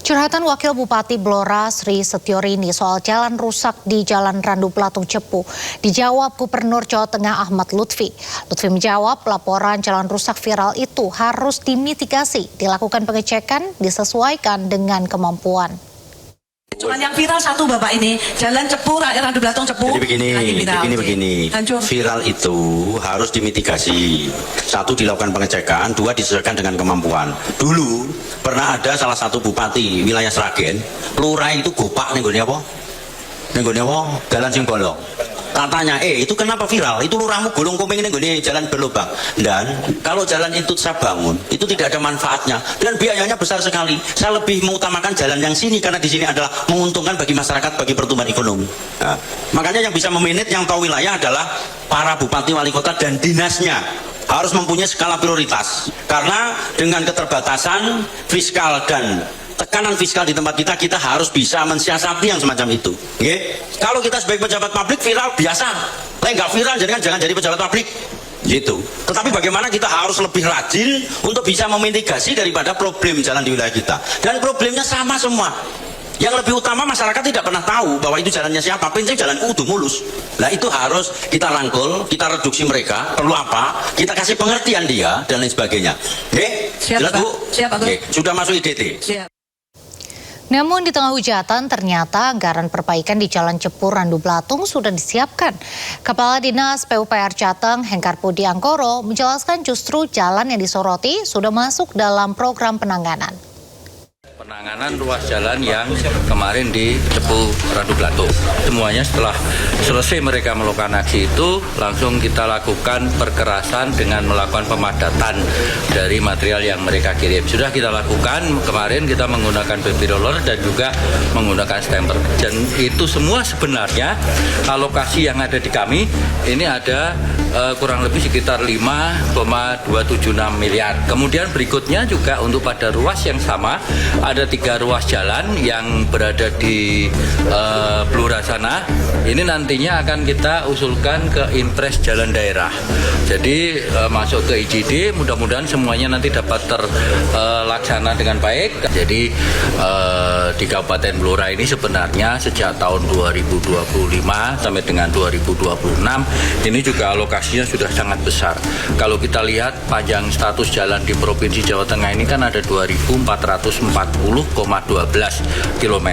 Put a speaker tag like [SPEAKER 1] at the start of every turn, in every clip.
[SPEAKER 1] Curhatan Wakil Bupati Blora Sri Setiorini soal jalan rusak di Jalan Randu Belatung Cepu dijawab Gubernur Jawa Tengah Ahmad Lutfi. Lutfi menjawab laporan jalan rusak viral itu harus dimitigasi, dilakukan pengecekan, disesuaikan dengan kemampuan.
[SPEAKER 2] Cuman yang viral satu Bapak ini, Jalan Cepu, Randu Belatung Cepu.
[SPEAKER 3] Jadi begini. Viral itu harus dimitigasi. Satu, dilakukan pengecekan, dua, disesuaikan dengan kemampuan. Dulu pernah ada salah satu bupati wilayah Sragen, lurah itu gopak nih gue apa? Jalan sing bolong. Katanya, itu kenapa viral? Itu lurahmu gulung kuping ini gue jalan berlubang. Dan kalau jalan itu saya bangun, itu tidak ada manfaatnya dan biayanya besar sekali. Saya lebih mengutamakan jalan yang sini karena di sini adalah menguntungkan bagi masyarakat, bagi pertumbuhan ekonomi. Nah, makanya yang bisa memanage, yang tahu wilayah adalah para bupati, wali kota dan dinasnya. Harus mempunyai skala prioritas. Karena dengan keterbatasan fiskal dan tekanan fiskal di tempat kita harus bisa mensiasati yang semacam itu. Kalau kita sebagai pejabat publik viral biasa, nggak viral jangan jadi pejabat publik. Gitu. Tetapi bagaimana kita harus lebih rajin untuk bisa memitigasi daripada problem jalan di wilayah kita. Dan problemnya sama semua. Yang lebih utama masyarakat tidak pernah tahu bahwa itu jalannya siapa, prinsip jalan udah mulus. Nah itu harus kita rangkul, kita reduksi mereka, perlu apa, kita kasih pengertian dia, dan lain sebagainya. Jelas Bu?
[SPEAKER 2] Siap, Pak.
[SPEAKER 3] Sudah masuk IDT?
[SPEAKER 2] Siap.
[SPEAKER 1] Namun di tengah hujatan ternyata anggaran perbaikan di Jalan Cepu Randu Belatung sudah disiapkan. Kepala Dinas PUPR Jateng Hengkar Pudi Angkoro menjelaskan justru jalan yang disoroti sudah masuk dalam program penanganan.
[SPEAKER 4] Penanganan ruas jalan yang kemarin di Cepu Randu Belatung. Semuanya setelah selesai mereka melakukan aksi itu, langsung kita lakukan perkerasan dengan melakukan pemadatan dari material yang mereka kirim. Sudah kita lakukan, kemarin kita menggunakan baby roller dan juga menggunakan stamper. Dan itu semua sebenarnya alokasi yang ada di kami, ini ada kurang lebih sekitar 5,276 miliar. Kemudian berikutnya juga untuk pada ruas yang sama, ada 3 ruas jalan yang berada di Blora sana. Ini nantinya akan kita usulkan ke Impres Jalan Daerah. Jadi masuk ke IJD, mudah-mudahan semuanya nanti dapat terlaksana dengan baik. Jadi di Kabupaten Blora ini sebenarnya sejak tahun 2025 sampai dengan 2026 ini juga alokasinya sudah sangat besar. Kalau kita lihat panjang status jalan di Provinsi Jawa Tengah ini kan ada 2.440,12 km.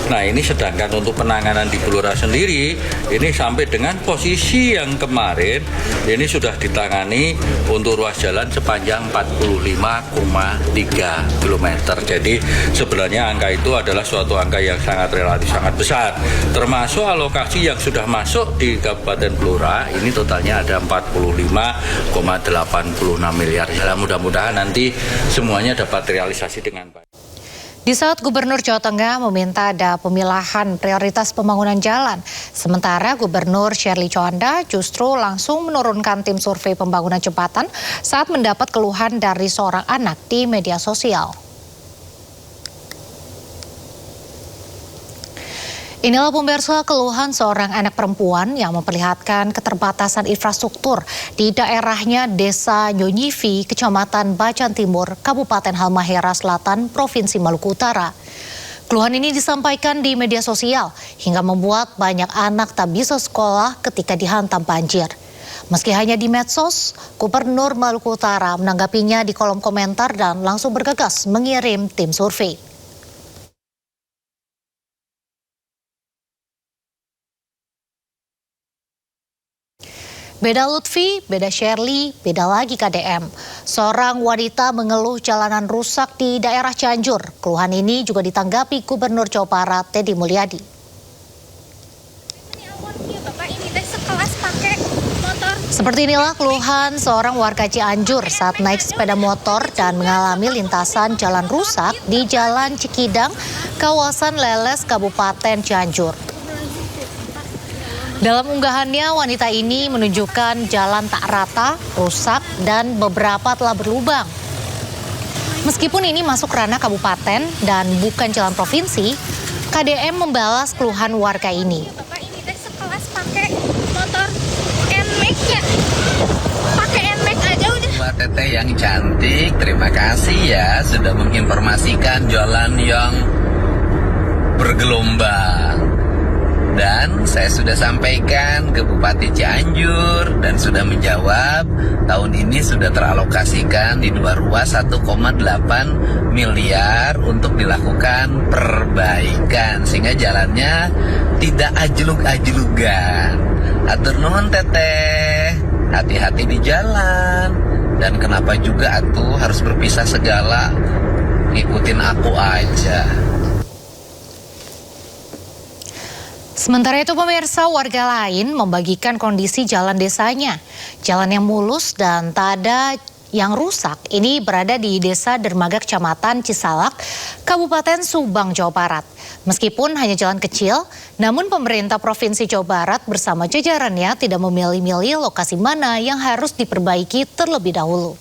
[SPEAKER 4] Nah ini sedangkan untuk penanganan di Blora sendiri ini sampai dengan posisi yang kemarin ini sudah ditangani untuk ruas jalan sepanjang 45,3 km. Jadi sebenarnya angka itu adalah suatu angka yang sangat relatif sangat besar. Termasuk alokasi yang sudah masuk di Kabupaten Blora ini totalnya ada 45,86 miliar. Mudah-mudahan nanti semuanya dapat realisasi dengan baik.
[SPEAKER 1] Di saat Gubernur Jawa Tengah meminta ada pemilahan prioritas pembangunan jalan, sementara Gubernur Shirley Coanda justru langsung menurunkan tim survei pembangunan jembatan saat mendapat keluhan dari seorang anak di media sosial. Inilah pemirsa keluhan seorang anak perempuan yang memperlihatkan keterbatasan infrastruktur di daerahnya Desa Nyonyivi, Kecamatan Bacan Timur, Kabupaten Halmahera Selatan, Provinsi Maluku Utara. Keluhan ini disampaikan di media sosial hingga membuat banyak anak tak bisa sekolah ketika dihantam banjir. Meski hanya di medsos, Gubernur Maluku Utara menanggapinya di kolom komentar dan langsung bergegas mengirim tim survei. Beda Lutfi, beda Shirley, beda lagi KDM. Seorang wanita mengeluh jalanan rusak di daerah Cianjur. Keluhan ini juga ditanggapi Gubernur Jawa Barat Teddy Mulyadi. Seperti inilah keluhan seorang warga Cianjur saat naik sepeda motor dan mengalami lintasan jalan rusak di Jalan Cikidang, kawasan Leles, Kabupaten Cianjur. Dalam unggahannya, wanita ini menunjukkan jalan tak rata, rusak, dan beberapa telah berlubang. Meskipun ini masuk ranah kabupaten dan bukan jalan provinsi, KDM membalas keluhan warga ini.
[SPEAKER 5] Bapak ini teh sekelas pakai motor NMAX ya, pakai NMAX aja udah. Teteh yang cantik, terima kasih ya sudah menginformasikan jalan yang bergelombang. Dan saya sudah sampaikan ke Bupati Cianjur dan sudah menjawab tahun ini sudah teralokasikan di 2 ruas 1,8 miliar untuk dilakukan perbaikan sehingga jalannya tidak ajlug-ajlugan. Atur nuhun Teteh, hati-hati di jalan. Dan kenapa juga atuh harus berpisah segala, ngikutin aku aja.
[SPEAKER 1] Sementara itu pemirsa, warga lain membagikan kondisi jalan desanya. Jalan yang mulus dan tak ada yang rusak ini berada di Desa Dermaga Kecamatan Cisalak, Kabupaten Subang, Jawa Barat. Meskipun hanya jalan kecil, namun pemerintah Provinsi Jawa Barat bersama jajarannya tidak memilih-milih lokasi mana yang harus diperbaiki terlebih dahulu.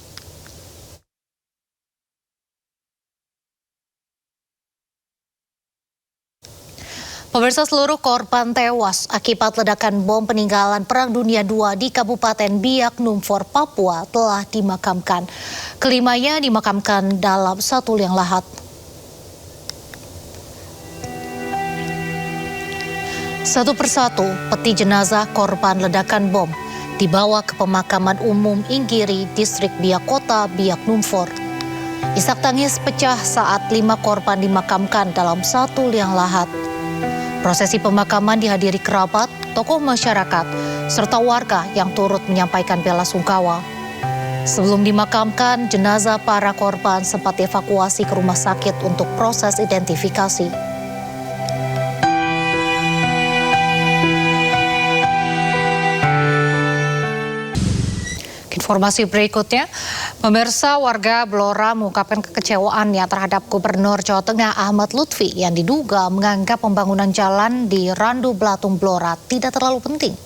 [SPEAKER 1] Pemirsa, seluruh korban tewas akibat ledakan bom peninggalan Perang Dunia II di Kabupaten Biak Numfor, Papua telah dimakamkan. Kelimanya dimakamkan dalam satu liang lahat. Satu persatu peti jenazah korban ledakan bom dibawa ke pemakaman umum Inggiri, Distrik Biak Kota, Biak Numfor. Isak tangis pecah saat 5 korban dimakamkan dalam satu liang lahat. Prosesi pemakaman dihadiri kerabat, tokoh masyarakat, serta warga yang turut menyampaikan bela sungkawa. Sebelum dimakamkan, jenazah para korban sempat dievakuasi ke rumah sakit untuk proses identifikasi. Informasi berikutnya, pemirsa, warga Blora mengungkapkan kekecewaannya terhadap Gubernur Jawa Tengah Ahmad Lutfi yang diduga menganggap pembangunan jalan di Randu Blatung Blora tidak terlalu penting.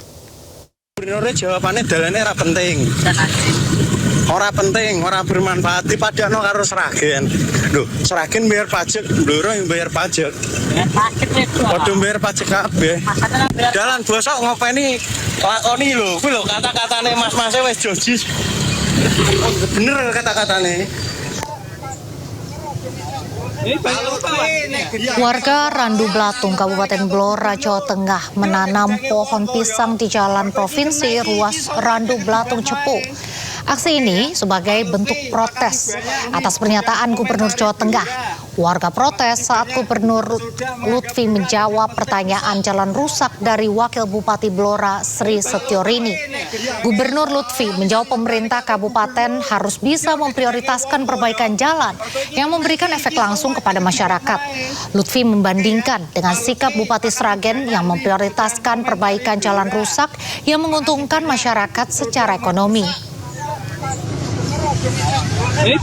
[SPEAKER 6] Gubernurnya jawabannya dalannya ora penting. Ora penting, ora bermanfaat. Dipadakno karo Sragen. Loh, Sragen bayar pajak, Blora yang bayar pajak. Padha bayar pajak kabeh. Dalan bosok ngopeni lakoni lho, kuwi lho kata-katane mas-mase wis jojis. Bener kata-katane.
[SPEAKER 1] Warga Randu Blatung, Kabupaten Blora, Jawa Tengah menanam pohon pisang di Jalan Provinsi ruas Randu Blatung Cepu. Aksi ini sebagai bentuk protes atas pernyataan Gubernur Jawa Tengah. Warga protes saat Gubernur Lutfi menjawab pertanyaan jalan rusak dari Wakil Bupati Blora Sri Setiorini. Gubernur Lutfi menjawab pemerintah kabupaten harus bisa memprioritaskan perbaikan jalan yang memberikan efek langsung kepada masyarakat. Lutfi membandingkan dengan sikap Bupati Sragen yang memprioritaskan perbaikan jalan rusak yang menguntungkan masyarakat secara ekonomi.
[SPEAKER 6] Ini